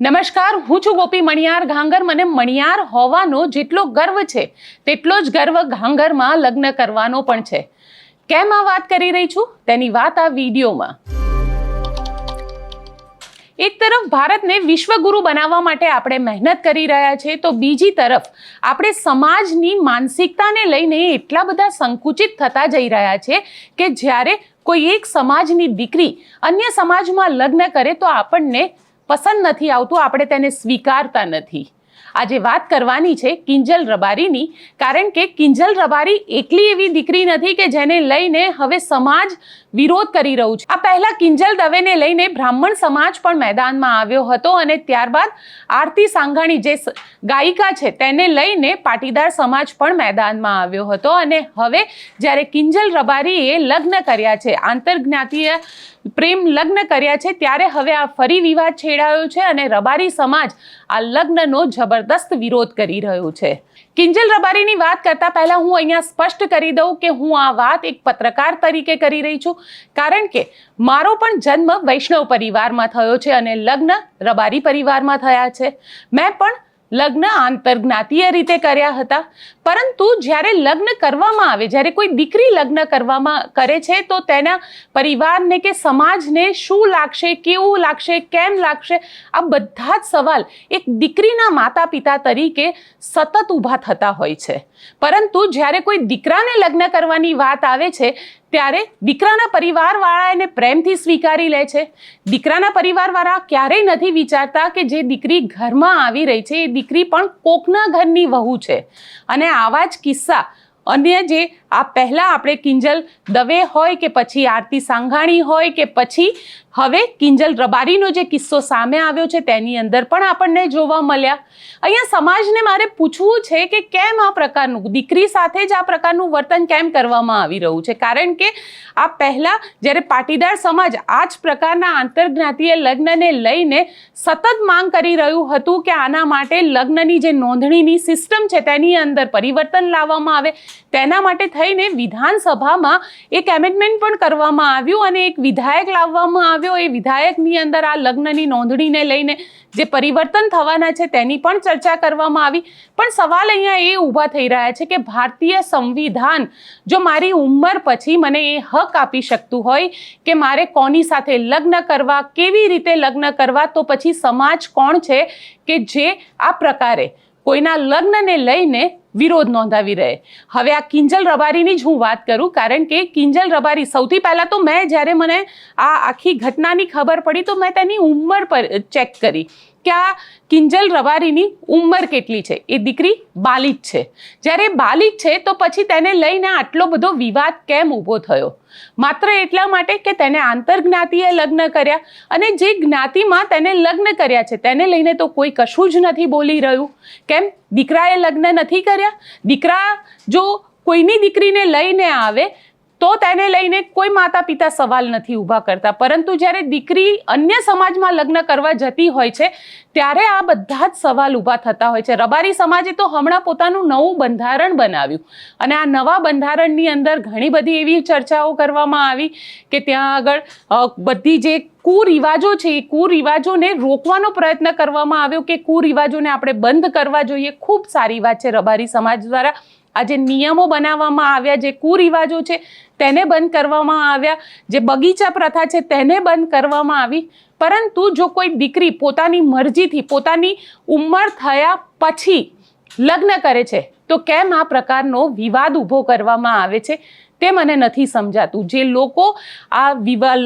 નમસ્કાર, હું છું ગોપી મણિયાર ઘાંગર. મને મણિયાર હોવાનો જેટલો ગર્વ છે તેટલો જ ગર્વ ઘાંગરમાં લગ્ન કરવાનો પણ છે. કેમ આ વાત કરી રહી છું તેની વાત આ વિડીયોમાં. એક તરફ ભારતને વિશ્વગુરુ બનાવવા માટે આપણે મહેનત કરી રહ્યા છીએ, તો બીજી તરફ આપણે સમાજની માનસિકતાને લઈને એટલા બધા સંકુચિત થતા જઈ રહ્યા છે કે જ્યારે કોઈ એક સમાજની દીકરી અન્ય સમાજમાં લગ્ન કરે તો આપણને પસંદ નથી આવતું, આપણે તેને સ્વીકારતા નથી. આજે વાત કરવાની છે કિંજલ રબારીની, કારણ કે કિંજલ રબારી એકલી એવી દીકરી નથી કે જેને લઈને હવે સમાજ વિરોધ કરી રહ્યું છે. આ પહેલા કિંજલ દવેને લઈને બ્રાહ્મણ સમાજ પણ મેદાનમાં આવ્યો હતો અને ત્યારબાદ આરતી સાંઘાણી જે ગાયિકા છે તેને લઈને પાટીદાર સમાજ પણ મેદાનમાં આવ્યો હતો. અને હવે જ્યારે કિંજલ રબારીએ લગ્ન કર્યા છે, આંતરજ્ઞાતીય પ્રેમ લગ્ન કર્યા છે, ત્યારે હવે આ ફરી વિવાદ છેડાયો છે અને રબારી સમાજ આ લગ્નનો જબરદસ્ત વિરોધ કરી રહ્યો છે. કિંજલ રબારીની વાત કરતા પહેલા હું અહીંયા સ્પષ્ટ કરી દઉં કે હું આ વાત એક પત્રકાર તરીકે કરી રહી છું, કારણ કે મારો પણ જન્મ વૈષ્ણવ પરિવારમાં થયો છે અને લગ્ન રબારી પરિવારમાં થયા છે. મેં પણ લગ્ન આંતરજ્ઞાતીય રીતે કર્યા હતા, પરંતુ જ્યારે લગ્ન કરવામાં આવે, જ્યારે કોઈ દીકરી લગ્ન કરે છે તો તેના પરિવારને કે સમાજને શું લાગશે, કેવું લાગશે, કેમ લાગશે, આ બધા જ સવાલ એક દીકરીના માતા પિતા તરીકે સતત ઊભા થતા હોય છે. પરંતુ જ્યારે કોઈ દીકરાને લગ્ન કરવાની વાત આવે છે ત્યારે દીકરાના પરિવારવાળા એને પ્રેમથી સ્વીકારી લે છે. દીકરાના પરિવારવાળા ક્યારેય નથી વિચારતા કે જે દીકરી ઘરમાં આવી રહી છે એ દીકરી પણ કોકના ઘરની વહુ છે. અને આવા જ કિસ્સા અન્ય જે આ પહેલાં આપણે કિંજલ દવે હોય કે પછી આરતી સાંઘાણી હોય કે પછી હવે કિંજલ રબારીનો જે કિસ્સો સામે આવ્યો છે તેની અંદર પણ આપણને જોવા મળ્યા. અહીંયા સમાજને મારે પૂછવું છે કે કેમ આ પ્રકારનું દીકરી સાથે જ આ પ્રકારનું વર્તન કેમ કરવામાં આવી રહ્યું છે, કારણ કે આ પહેલાં જ્યારે પાટીદાર સમાજ આ જ પ્રકારના આંતરજ્ઞાતીય લગ્નને લઈને સતત માંગ કરી રહ્યું હતું કે આના માટે લગ્નની જે નોંધણીની સિસ્ટમ છે તેની અંદર પરિવર્તન લાવવામાં આવે, તેના માટે થઈને વિધાનસભામાં એક એમેન્ડમેન્ટ પણ કરવામાં આવ્યું અને એક વિધાયક લાવવામાં આવ્યો. એ વિધાયકની અંદર આ લગ્નની નોંધણીને લઈને જે પરિવર્તન થવાના છે તેની પણ ચર્ચા કરવામાં આવી. પણ સવાલ અહીંયા એ ઊભા થઈ રહ્યા છે કે ભારતીય સંવિધાન જો મારી ઉંમર પછી મને એ હક આપી શકતું હોય કે મારે કોની સાથે લગ્ન કરવા, કેવી રીતે લગ્ન કરવા, તો પછી સમાજ કોણ છે કે જે આ પ્રકારે કોઈના લગ્નને લઈને વિરોધ નોંધાવી રહે. હવે આ કિંજલ રબારીની જ હું વાત કરું, કારણ કે કિંજલ રબારી સૌથી પહેલાં તો મેં જ્યારે મને આ આખી ઘટનાની ખબર પડી તો મેં તેની ઉંમર પર ચેક કરી કે આ કિંજલ રબારીની ઉંમર કેટલી છે. એ દીકરી બાલિગ છે. જ્યારે બાલિગ છે તો પછી તેને લઈને આટલો બધો વિવાદ કેમ ઊભો થયો? માત્ર એટલા માટે કે તેને આંતરજ્ઞાતીય લગ્ન કર્યા અને જે જ્ઞાતિમાં તેને લગ્ન કર્યા છે તેને લઈને તો કોઈ કશું જ નથી બોલી રહ્યું. કેમ દીકરાએ લગ્ન નથી કર્યા? દીકરા જો કોઈની દીકરીને લઈને આવે તો તેને લઈને કોઈ માતા પિતા સવાલ નથી ઊભા કરતા, પરંતુ જ્યારે દીકરી અન્ય સમાજમાં લગ્ન કરવા જતી હોય છે ત્યારે આ બધા જ સવાલ ઊભા થતા હોય છે. રબારી સમાજે તો હમણાં પોતાનું નવું બંધારણ બનાવ્યું અને આ નવા બંધારણની અંદર ઘણી બધી એવી ચર્ચાઓ કરવામાં આવી કે ત્યાં આગળ બધી જે કુરિવાજો છે એ કુરિવાજોને રોકવાનો પ્રયત્ન કરવામાં આવ્યો કે કુરિવાજોને આપણે બંધ કરવા જોઈએ. ખૂબ સારી વાત છે રબારી સમાજ દ્વારા આ જે નિયમો બનાવવામાં આવ્યા, જે કુરિવાજો છે તેને બંધ કરવામાં આવ્યા, જે બગીચા પ્રથા છે તેને બંધ કરવામાં આવી. પરંતુ જો કોઈ દીકરી પોતાની મરજીથી પોતાની ઉંમર થયા પછી લગ્ન કરે છે તો કેમ આ પ્રકારનો વિવાદ ઊભો કરવામાં આવે છે તે મને નથી સમજાતું. જે લોકો આ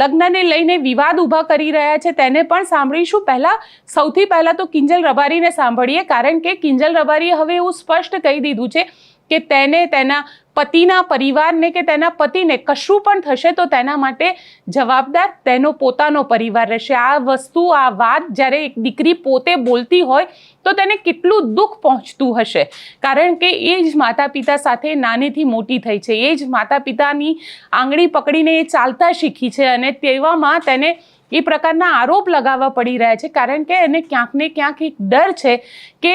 લગ્નને લઈને વિવાદ ઊભા કરી રહ્યા છે તેને પણ સાંભળીશું. સૌથી પહેલાં તો કિંજલ રબારીને સાંભળીએ, કારણ કે કિંજલ રબારીએ હવે એવું સ્પષ્ટ કહી દીધું છે કે તેને તેના પતિના પરિવારને કે તેના પતિને કશું પણ થશે તો તેના માટે જવાબદાર તેનો પોતાનો પરિવાર રહેશે. આ વસ્તુ, આ વાત જ્યારે એક દીકરી પોતે બોલતી હોય તો તેને કેટલું દુઃખ પહોંચતું હશે, કારણ કે એ જ માતા પિતા સાથે નાનીથી મોટી થઈ છે, એ જ માતા પિતાની આંગળી પકડીને એ ચાલતા શીખી છે અને તેવામાં તેને એ પ્રકારના આરોપ લગાવવા પડી રહ્યા છે, કારણ કે એને ક્યાંક ને ક્યાંક એક ડર છે કે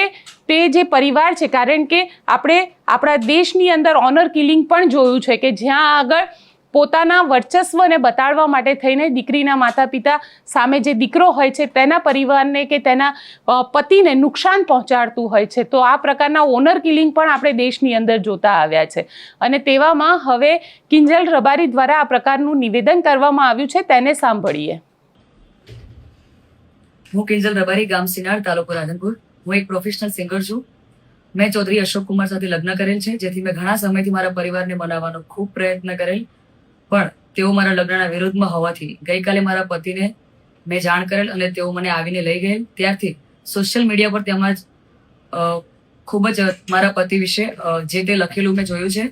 તે જે પરિવાર છે, કારણ કે આપણે આપણા દેશની અંદર ઓનર કિલિંગ પણ જોયું છે કે જ્યાં આગળ પોતાના વર્ચસ્વને બતાડવા માટે થઈને દીકરીના માતા પિતા સામે જે દીકરો હોય છે તેના પરિવારને કે તેના પતિને નુકસાન પહોંચાડતું હોય છે. તો આ પ્રકારના ઓનર કિલિંગ પણ આપણે દેશની અંદર જોતા આવ્યા છે અને તેવામાં હવે કિંજલ રબારી દ્વારા આ પ્રકારનું નિવેદન કરવામાં આવ્યું છે, તેને સાંભળીએ. હું કિંજલ રબારી, ગામ સિનાડ, તાલુકો રાધનપુર. હું એક પ્રોફેશનલ સિંગર છું. મેં ચૌધરી અશોક કુમાર સાથે લગ્ન કરેલ છે, જેથી મેં ઘણા સમયથી મારા પરિવારને મનાવવાનો ખૂબ પ્રયત્ન કરેલ, પણ તેઓ મારા લગ્નના વિરોધમાં હોવાથી ગઈકાલે મારા પતિને મેં જાણ કરેલ અને તેઓ મને આવીને લઈ ગયેલ. ત્યારથી સોશિયલ મીડિયા પર તેમજ ખૂબ જ મારા પતિ વિશે જે તે લખેલું મેં જોયું છે,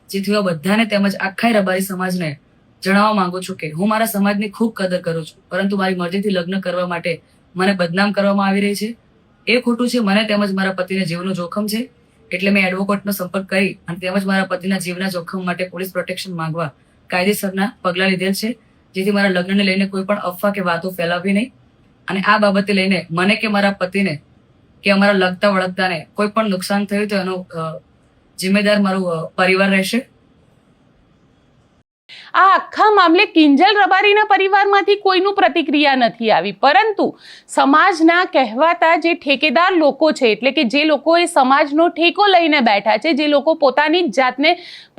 જેથી હું બધાને તેમજ આખા રબારી સમાજને જણાવવા માંગુ છું કે હું મારા સમાજની ખૂબ કદર કરું છું, પરંતુ મારી મરજીથી લગ્ન કરવા માટે મને બદનામ કરવામાં આવી રહી છે. એ ખોટું છે. મને તેમજ મારા પતિને જીવનું જોખમ છે, એટલે મેં એડવોકેટનો સંપર્ક કરી અને તેમજ મારા પતિના જીવના જોખમ માટે પોલીસ પ્રોટેક્શન માંગવા કાયદેસરના પગલાં લીધેલ છે, જેથી મારા લગ્નને લઈને કોઈ પણ અફવા કે વાતો ફેલાવવી નહીં. અને આ બાબતે લઈને મને કે મારા પતિને કે અમારા લગતા વળગતાને કોઈ પણ નુકસાન થયું તો એનો જિમ્મેદાર મારું પરિવાર રહેશે. આ આખા મામલે કિંજલ રબારીના પરિવારમાંથી કોઈનું પ્રતિક્રિયા નથી આવી, પરંતુ સમાજના કહેવાતા જે ઠેકેદાર લોકો છે, એટલે કે જે લોકો એ સમાજનો ઠેકો લઈને બેઠા છે, જે લોકો પોતાની જ જાતને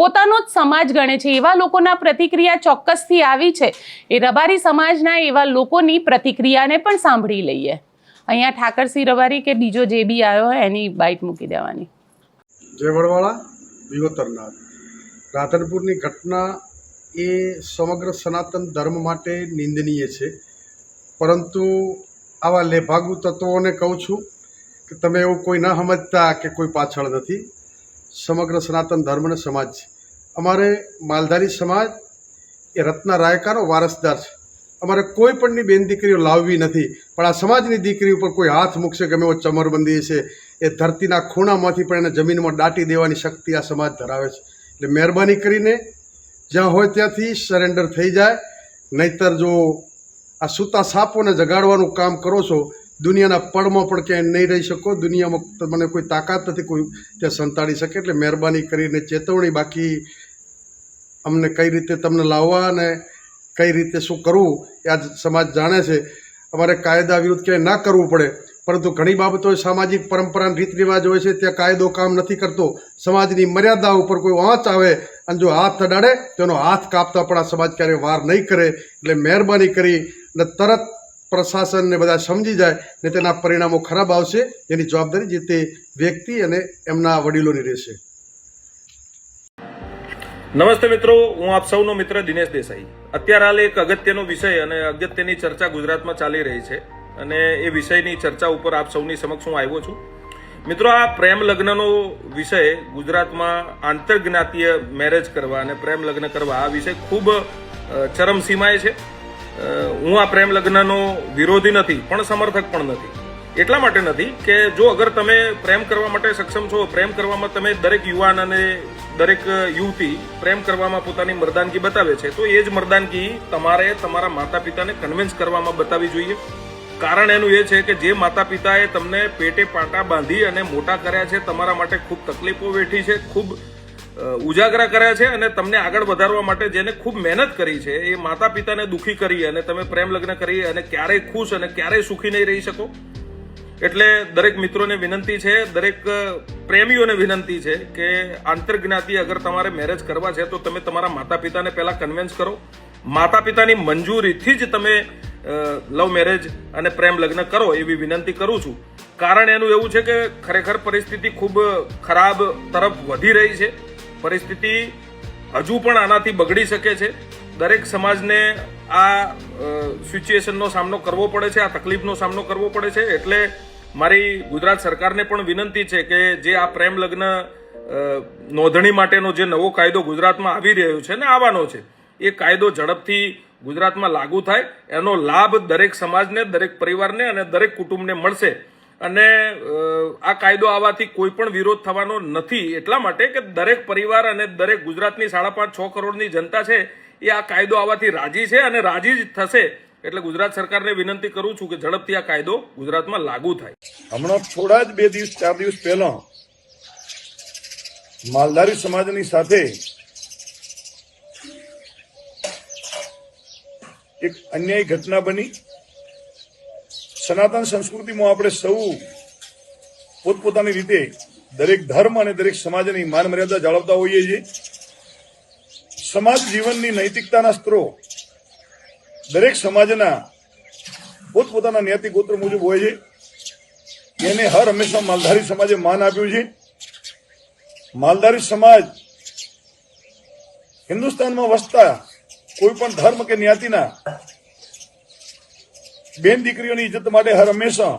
પોતાનો જ સમાજ ગણે છે, એવા લોકોના પ્રતિક્રિયા ચોક્કસથી આવી છે. એ રબારી સમાજના એવા લોકોની પ્રતિક્રિયાને પણ સાંભળી લઈએ. અહીંયા ઠાકરસિંહ રબારી કે બીજો જે બી આવ્યો હોય એની બાઇટ મૂકી દેવાની. જય વડવાળા, વિહોતરનાથ. રાધનપુરની ઘટના એ સમગ્ર સનાતન ધર્મ માટે નિંદનીય છે, પરંતુ આવા લેભાગુ તત્વોને કહું છું કે તમે એવું કોઈ ન સમજતા કે કોઈ પાછળ નથી. સમગ્ર સનાતન ધર્મને સમાજ છે. અમારે માલધારી સમાજ એ રત્ના રાયકાનો વારસદાર છે. અમારે કોઈ પણની બેન દીકરીઓ લાવવી નથી, પણ આ સમાજની દીકરી ઉપર કોઈ હાથ મૂકશે ગમે એવો ચમરબંધી છે, એ ધરતીના ખૂણામાંથી પણ એને જમીનમાં દાટી દેવાની શક્તિ આ સમાજ ધરાવે છે. એટલે મહેરબાની કરીને જ્યાં હોય ત્યાંથી સરેન્ડર થઈ જાય, નહીતર જો આ સૂતા સાપોને જગાડવાનું કામ કરો છો, દુનિયાના પડમાં પણ ક્યાંય નહીં રહી શકો. દુનિયામાં તમને કોઈ તાકાત નથી કોઈ ત્યાં સંતાડી શકે. એટલે મહેરબાની કરીને ચેતવણી. બાકી અમને કઈ રીતે તમને લાવવા અને કઈ રીતે શું કરવું એ આજ સમાજ જાણે છે. અમારે કાયદા વિરુદ્ધ ક્યાંય ના કરવું પડે, પરંતુ ઘણી બાબતો સામાજિક પરંપરા રીત રિવાજ હોય છે, ત્યાં કાયદો કામ નથી કરતો. સમાજની મર્યાદા ઉપર કોઈ વાંચ આવે અને જો હાથ અડાડે તેનો હાથ કાપતા પણ આ સમાજ ક્યારેય વાર નહીં કરે. એટલે મહેરબાની કરી અને તરત પ્રશાસનને બધા સમજી જાય ને તેના પરિણામો ખરાબ આવશે. એની જવાબદારી જે તે વ્યક્તિ અને એમના વડીલોની રહેશે. નમસ્તે મિત્રો, હું આપ સૌનો મિત્ર દિનેશ દેસાઈ. અત્યારે હાલ એક અગત્યનો વિષય અને અગત્યની ચર્ચા ગુજરાતમાં ચાલી રહી છે અને એ વિષયની ચર્ચા ઉપર આપ સૌની સમક્ષ હું આવ્યો છું. મિત્રો, આ પ્રેમ લગ્નનો વિષય ગુજરાતમાં આંતરજ્ઞાતીય મેરેજ કરવા અને પ્રેમ લગ્ન કરવા આ વિષય ખૂબ ચરમસીમાએ છે. હું આ પ્રેમ લગ્નનો વિરોધી નથી, પણ સમર્થક પણ નથી. એટલા માટે નથી કે જો અગર તમે પ્રેમ કરવા માટે સક્ષમ છો, પ્રેમ કરવામાં તમે દરેક યુવાન અને દરેક યુવતી પ્રેમ કરવામાં પોતાની મર્દાનગી બતાવે છે, તો એ જ મર્દાનગી તમારે તમારા માતા પિતાને કન્વિન્સ કરવામાં બતાવવી જોઈએ. કારણ એનું એ છે કે જે માતા પિતાએ તમને પેટે પાટા બાંધી અને મોટા કર્યા છે, તમારા માટે ખૂબ તકલીફો વેઠી છે, ખૂબ ઉજાગરા કર્યા છે અને તમને આગળ વધારવા માટે જેને ખૂબ મહેનત કરી છે, એ માતા પિતાને દુઃખી કરી અને તમે પ્રેમ લગ્ન કરી અને ક્યારેય ખુશ અને ક્યારેય સુખી નહીં રહી શકો. એટલે દરેક મિત્રોને વિનંતી છે, દરેક પ્રેમીઓને વિનંતી છે કે આંતરજ્ઞાતી અગર તમારે મેરેજ કરવા છે તો તમે તમારા માતા પિતાને પહેલા કન્વિન્સ કરો. માતા પિતાની મંજૂરીથી જ તમે લવ મેરેજ અને પ્રેમ લગ્ન કરો એવી વિનંતી કરું છું. કારણ એનું એવું છે કે ખરેખર પરિસ્થિતિ ખૂબ ખરાબ તરફ વધી રહી છે. પરિસ્થિતિ હજુ પણ આનાથી બગડી શકે છે. દરેક સમાજને આ સિચ્યુએશનનો સામનો કરવો પડે છે, આ તકલીફનો સામનો કરવો પડે છે. એટલે મારી ગુજરાત સરકારને પણ વિનંતી છે કે જે આ પ્રેમ લગ્ન નોંધણી માટેનો જે નવો કાયદો ગુજરાતમાં આવી રહ્યો છે ને આવવાનો છે, એ કાયદો ઝડપથી ગુજરાતમાં લાગુ થાય, એનો લાભ દરેક સમાજને, દરેક પરિવારને અને દરેક કુટુંબને મળશે. અને આ કાયદો આવવાથી કોઈ પણ વિરોધ થવાનો નથી, એટલા માટે કે દરેક પરિવાર અને દરેક ગુજરાતની 5.5-6 કરોડની જનતા છે એ આ કાયદો આવવાથી રાજી છે અને રાજી જ થશે. એટલે ગુજરાત સરકારને વિનંતી કરું છું કે ઝડપથી આ કાયદો ગુજરાતમાં લાગુ થાય. હમણાં થોડા જ 4 દિવસ પહેલા માલધારી સમાજની સાથે એક અન્યાયી ઘટના બની. સનાતન સંસ્કૃતિમાં આપણે સૌ પોતપોતાની રીતે દરેક ધર્મ અને દરેક સમાજની માન મર્યાદા જાળવતા હોઈએ છીએ. સમાજ જીવનની નૈતિકતાના સ્ત્રોત દરેક સમાજના પોતપોતાના જ્ઞાતિ ગોત્ર મુજબ હોય છે. એને હર હંમેશા માલધારી સમાજે માન આપ્યું છે. માલધારી સમાજ હિન્દુસ્તાનમાં વસતા કોઈ પણ ધર્મ કે જ્ઞાતિના બેન દીકરીઓની ઇજ્જત માટે હર હંમેશા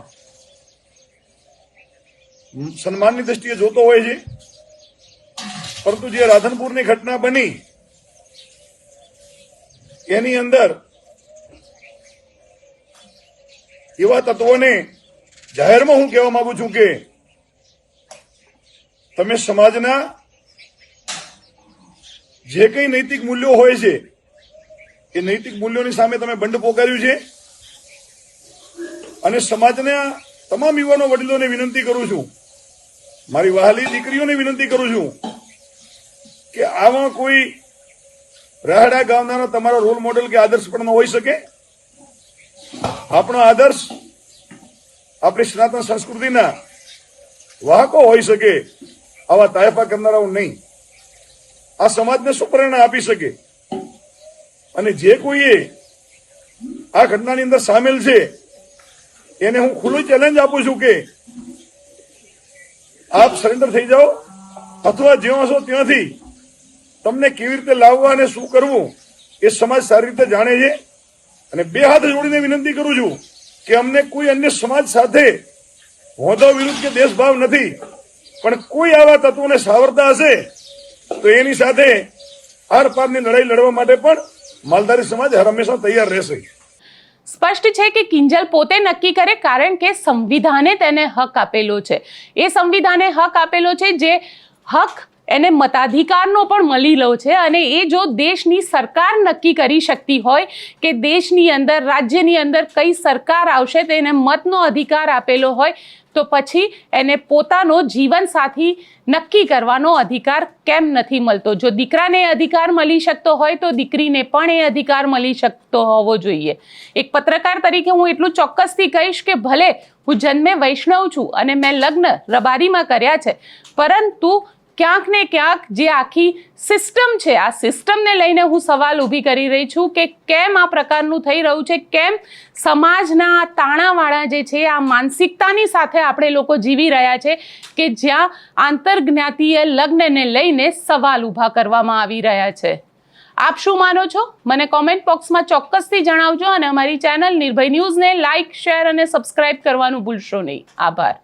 સન્માનની દ્રષ્ટિએ જોતો હોય છે. પરંતુ જે રાધનપુરની ઘટના બની એની અંદર એવા તત્વોને જાહેરમાં હું કહેવા માંગુ છું કે તમે સમાજના જે કંઈ નૈતિક મૂલ્યો હોય છે એ નૈતિક મૂલ્યોની સામે તમે બંધ પોકાર્યું છે. અને સમાજના તમામ યુવાનો વડીલોને વિનંતી કરું છું, મારી વહાલી દીકરીઓને વિનંતી કરું છું કે આવા કોઈ રાહડા ગામના તમારો રોલ મોડેલ કે આદર્શ પણ ન હોઈ શકે. આપણો આદર્શ આપણી સનાતન સંસ્કૃતિના વાહકો હોઈ શકે, આવા તાયફા કરનારાઓ નહીં. આ સમાજને શું પ્રેરણા આપી શકે? અને જે કોઈએ આ ઘટનાની અંદર સામેલ છે એને હું ખુલ્લું ચેલેન્જ આપું છું કે આપ સરેન્ડર થઈ જાઓ, અથવા જ્યાં હશો ત્યાંથી તમને કેવી રીતે લાવવા અને શું કરવું એ સમાજ સારી રીતે જાણે છે. અને બે હાથ જોડીને વિનંતી કરું છું કે અમને કોઈ અન્ય સમાજ સાથે હોદ્દા વિરુદ્ધ કે દેશભાવ નથી, પણ કોઈ આવા તત્વોને સાવરતા હશે તો એની સાથે આર પારની લડાઈ લડવા માટે પણ માલધારી સમાજ હર હંમેશા તૈયાર રહેશે. સ્પષ્ટ છે કે કિંજલ પોતે નક્કી કરે, કારણ કે સંવિધાને તેને હક આપેલો છે. એ સંવિધાને હક આપેલો છે જે હક એને મતાધિકારનો પણ મળેલો છે. અને એ જો દેશની સરકાર નક્કી કરી શકતી હોય કે દેશની અંદર રાજ્યની અંદર કઈ સરકાર આવશે તેને મતનો અધિકાર આપેલો હોય તો પછી એને પોતાનો જીવનસાથી નક્કી કરવાનો અધિકાર કેમ નથી મળતો? જો દીકરાને અધિકાર મળી શકતો હોય તો દીકરીને પણ એ અધિકાર મળી શકતો હોવો જોઈએ. એક પત્રકાર તરીકે હું એટલું ચોક્કસથી કહીશ કે ભલે હું જન્મે વૈષ્ણવ છું અને મેં લગ્ન રબારીમાં કર્યા છે, પરંતુ ક્યાંક ને ક્યાંક જે આખી સિસ્ટમ છે આ સિસ્ટમને લઈને હું સવાલ ઊભી કરી રહી છું કે કેમ આ પ્રકારનું થઈ રહ્યું છે, કેમ સમાજના તાણાવાળા જે છે આ માનસિકતાની સાથે આપણે લોકો જીવી રહ્યા છે કે જ્યાં આંતરજ્ઞાતીય લગ્નને લઈને સવાલ ઊભા કરવામાં આવી રહ્યા છે. આપ શું માનો છો? મને કોમેન્ટ બોક્સમાં ચોક્કસથી જણાવજો અને અમારી ચેનલ નિર્ભય ન્યૂઝને લાઇક, શેર અને સબસ્ક્રાઇબ કરવાનું ભૂલશો નહીં. આભાર.